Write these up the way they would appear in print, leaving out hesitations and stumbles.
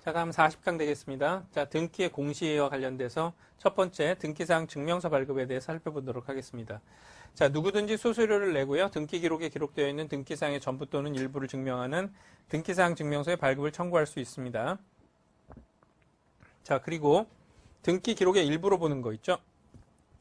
자, 다음 40강 되겠습니다. 자, 등기의 공시와 관련돼서 첫 번째 등기사항 증명서 발급에 대해서 살펴보도록 하겠습니다. 자, 누구든지 수수료를 내고요. 등기 기록에 기록되어 있는 등기사항의 전부 또는 일부를 증명하는 등기사항 증명서의 발급을 청구할 수 있습니다. 자, 그리고 등기 기록의 일부로 보는 거 있죠?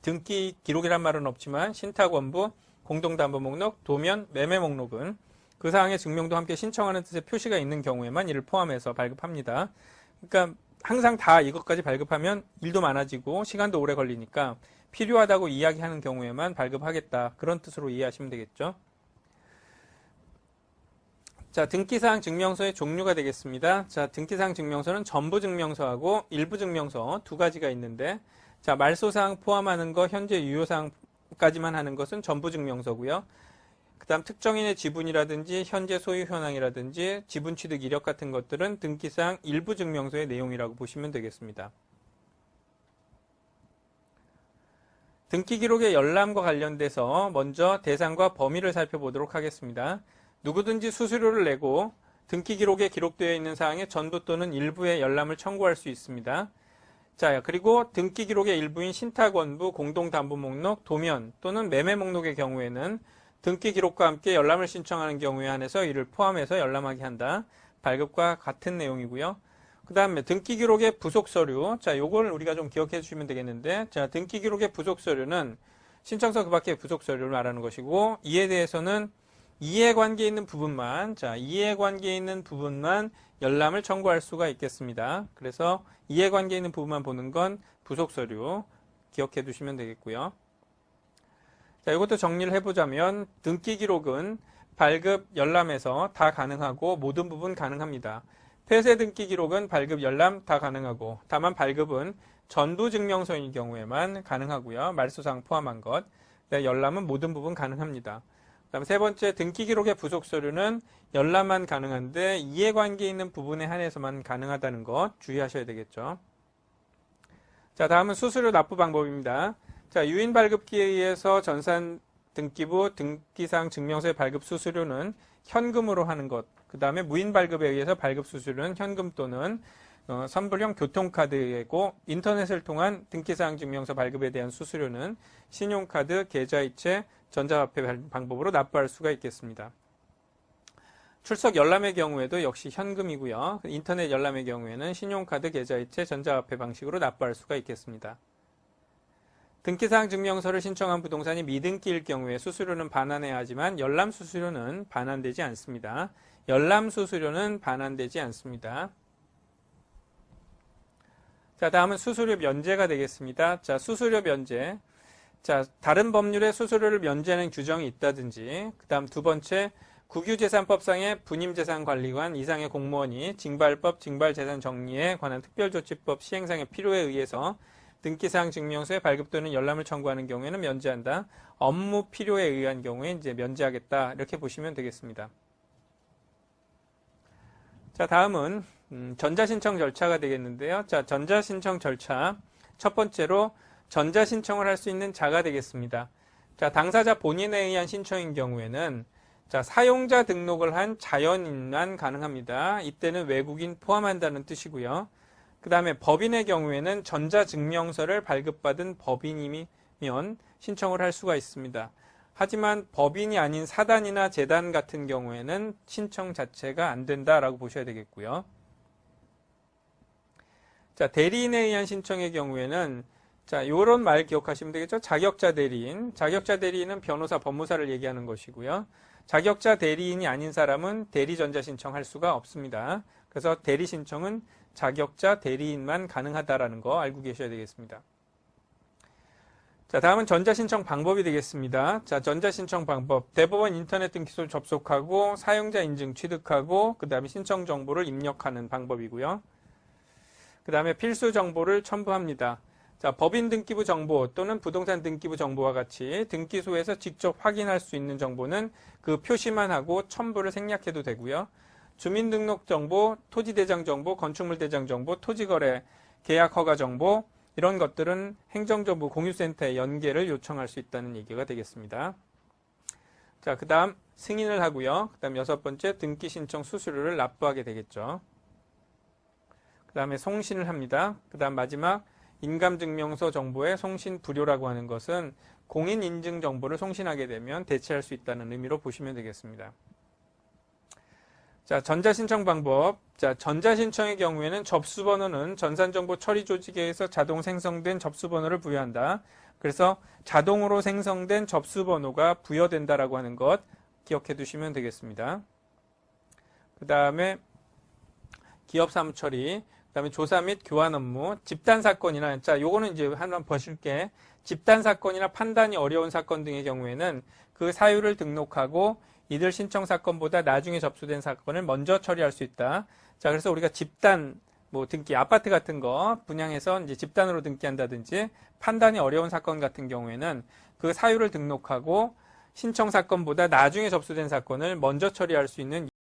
등기 기록이란 말은 없지만 신탁원부, 공동담보 목록, 도면, 매매 목록은 그 사항의 증명도 함께 신청하는 뜻의 표시가 있는 경우에만 이를 포함해서 발급합니다. 그러니까 항상 다 이것까지 발급하면 일도 많아지고 시간도 오래 걸리니까 필요하다고 이야기하는 경우에만 발급하겠다. 그런 뜻으로 이해하시면 되겠죠. 자, 등기사항 증명서의 종류가 되겠습니다. 자, 등기사항 증명서는 전부 증명서하고 일부 증명서 두 가지가 있는데, 자, 말소사항 포함하는 거, 현재 유효사항까지만 하는 것은 전부 증명서고요. 그 다음 특정인의 지분이라든지 현재 소유 현황이라든지 지분 취득 이력 같은 것들은 등기사항 일부 증명서의 내용이라고 보시면 되겠습니다. 등기 기록의 열람과 관련돼서 먼저 대상과 범위를 살펴보도록 하겠습니다. 누구든지 수수료를 내고 등기 기록에 기록되어 있는 사항의 전부 또는 일부의 열람을 청구할 수 있습니다. 자, 그리고 등기 기록의 일부인 신탁원부, 공동담보목록, 도면 또는 매매 목록의 경우에는 등기 기록과 함께 열람을 신청하는 경우에 한해서 이를 포함해서 열람하게 한다. 발급과 같은 내용이고요. 그 다음에 등기 기록의 부속 서류. 자, 요걸 우리가 좀 기억해 주시면 되겠는데, 자, 등기 기록의 부속 서류는 신청서 그 밖의 부속 서류를 말하는 것이고, 이에 대해서는 이해관계에 있는 부분만, 자, 이해관계에 있는 부분만 열람을 청구할 수가 있겠습니다. 그래서 이해관계에 있는 부분만 보는 건 부속 서류 기억해 두시면 되겠고요. 자, 이것도 정리를 해보자면 등기 기록은 발급, 열람에서 다 가능하고 모든 부분 가능합니다. 폐쇄 등기 기록은 발급, 열람 다 가능하고 다만 발급은 전부 증명서인 경우에만 가능하고요. 말소사항 포함한 것. 열람은 모든 부분 가능합니다. 그다음 세 번째 등기 기록의 부속 서류는 열람만 가능한데 이해관계에 있는 부분에 한해서만 가능하다는 것 주의하셔야 되겠죠. 자, 다음은 수수료 납부 방법입니다. 자, 유인 발급기에 의해서 전산 등기부 등기사항 증명서의 발급 수수료는 현금으로 하는 것. 그 다음에 무인 발급에 의해서 발급 수수료는 현금 또는 선불형 교통카드이고 인터넷을 통한 등기사항 증명서 발급에 대한 수수료는 신용카드, 계좌이체, 전자화폐 방법으로 납부할 수가 있겠습니다. 출석 열람의 경우에도 역시 현금이고요. 인터넷 열람의 경우에는 신용카드, 계좌이체, 전자화폐 방식으로 납부할 수가 있겠습니다. 등기사항 증명서를 신청한 부동산이 미등기일 경우에 수수료는 반환해야 하지만 열람 수수료는 반환되지 않습니다. 열람 수수료는 반환되지 않습니다. 자, 다음은 수수료 면제가 되겠습니다. 자, 수수료 면제. 자, 다른 법률에 수수료를 면제하는 규정이 있다든지, 그 다음 두 번째, 국유재산법상의 분임재산관리관 이상의 공무원이 징발법, 징발재산 정리에 관한 특별조치법 시행상의 필요에 의해서 등기사항 증명서의 발급 또는 열람을 청구하는 경우에는 면제한다. 업무 필요에 의한 경우에 이제 면제하겠다. 이렇게 보시면 되겠습니다. 자, 다음은 전자신청 절차가 되겠는데요. 자, 전자신청 절차. 첫 번째로 전자신청을 할 수 있는 자가 되겠습니다. 자, 당사자 본인에 의한 신청인 경우에는 자, 사용자 등록을 한 자연인만 가능합니다. 이때는 외국인 포함한다는 뜻이고요. 그 다음에 법인의 경우에는 전자증명서를 발급받은 법인이면 신청을 할 수가 있습니다. 하지만 법인이 아닌 사단이나 재단 같은 경우에는 신청 자체가 안 된다라고 보셔야 되겠고요. 자, 대리인에 의한 신청의 경우에는 자, 요런 말 기억하시면 되겠죠? 자격자 대리인. 자격자 대리인은 변호사, 법무사를 얘기하는 것이고요. 자격자 대리인이 아닌 사람은 대리 전자 신청할 수가 없습니다. 그래서 대리 신청은 자격자 대리인만 가능하다라는 거 알고 계셔야 되겠습니다. 자, 다음은 전자신청 방법이 되겠습니다. 자, 전자신청 방법. 대법원 인터넷 등기소를 접속하고 사용자 인증 취득하고 그 다음에 신청 정보를 입력하는 방법이고요. 그 다음에 필수 정보를 첨부합니다. 자, 법인 등기부 정보 또는 부동산 등기부 정보와 같이 등기소에서 직접 확인할 수 있는 정보는 그 표시만 하고 첨부를 생략해도 되고요. 주민등록정보, 토지대장 정보, 건축물대장 정보, 토지거래, 계약허가 정보 이런 것들은 행정정보 공유센터에 연계를 요청할 수 있다는 얘기가 되겠습니다. 자, 그 다음 승인을 하고요. 그 다음 여섯 번째 등기신청 수수료를 납부하게 되겠죠. 그 다음에 송신을 합니다. 그 다음 마지막 인감증명서 정보의 송신 불효라고 하는 것은 공인인증 정보를 송신하게 되면 대체할 수 있다는 의미로 보시면 되겠습니다. 자, 전자신청 방법. 자, 전자신청의 경우에는 접수번호는 전산정보 처리 조직에서 자동 생성된 접수번호를 부여한다. 그래서 자동으로 생성된 접수번호가 부여된다라고 하는 것 기억해 두시면 되겠습니다. 그 다음에 기업 사무 처리, 그 다음에 조사 및 교환 업무, 집단 사건이나, 자, 요거는 이제 한번 보실게. 집단 사건이나 판단이 어려운 사건 등의 경우에는 그 사유를 등록하고 이들 신청 사건보다 나중에 접수된 사건을 먼저 처리할 수 있다. 자, 그래서 우리가 집단, 뭐 등기, 아파트 같은 거 분양해서 이제 집단으로 등기한다든지 판단이 어려운 사건 같은 경우에는 그 사유를 등록하고 신청 사건보다 나중에 접수된 사건을 먼저 처리할 수 있는